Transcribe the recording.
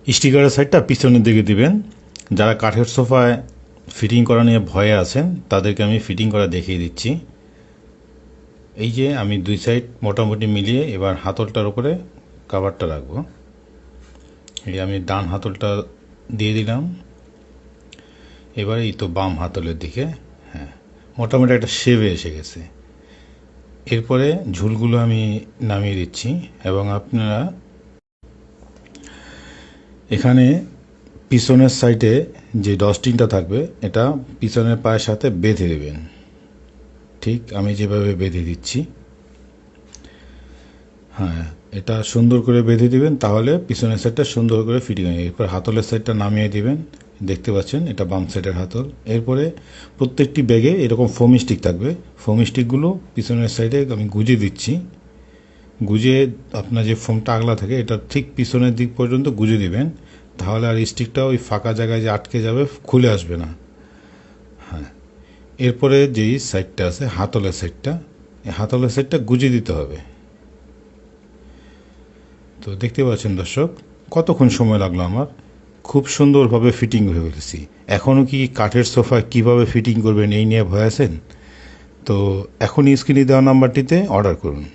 স্টিকারের সাইডটা পিছনের দিকে দিবেন। যারা কাঠের সোফায় ফিটিং করা নিয়ে ভয়ে আছেন তাদেরকে আমি ফিটিং করা দেখিয়ে দিচ্ছি। এই যে আমি দুই সাইড মোটামুটি মিলিয়ে এবার হাতলটার উপরে কাভারটা রাখবো। এই আমি ডান হাতলটা দিয়ে দিলাম, এবার এই তো বাম হাতলের দিকে। হ্যাঁ, মোটামুটি একটা শেপে এসে গেছে। এরপরে ঝুলগুলো আমি নামিয়ে দিচ্ছি এবং আপনারা এখানে পিছনের সাইডে যে ডস্টিংটা থাকবে এটা পিছনের পায়ের সাথে বেঁধে দেবেন, ঠিক আমি যেভাবে বেঁধে দিচ্ছি। হ্যাঁ, এটা সুন্দর করে বেঁধে দিবেন, তাহলে পিছনের সাইডটা সুন্দর করে ফিটিং হয়। এরপর হাতলের সাইডটা নামিয়ে দিবেন, দেখতে পাচ্ছেন এটা বাম সাইডের হাতল। এরপরে প্রত্যেকটি ব্যাগে এরকম ফোম স্টিক থাকবে, ফোম স্টিকগুলো পিছনের সাইডে আমি গুজে দিচ্ছি। গুজে আপনার যে ফোমটা আগলা থাকে এটা ঠিক পিছনের দিক পর্যন্ত গুজে দিবেন, তাহলে আর স্টিকটা ওই ফাঁকা জায়গায় যে আটকে যাবে খুলে আসবে না। হ্যাঁ, এরপরে যেই সাইডটা আছে হাতলের সাইডটা, এই হাতলের সাইডটা গুজে দিতে হবে। তো দেখতে পাচ্ছেন দর্শক কতক্ষণ সময় লাগলো আমার, খুব সুন্দরভাবে ফিটিং হয়ে ফেলেছি। এখনও কি কাঠের সোফা কিভাবে ফিটিং করবেন এই নিয়ে ভয় আছেন? তো এখনই স্ক্রিনে দেওয়া নাম্বারটিতে অর্ডার করুন।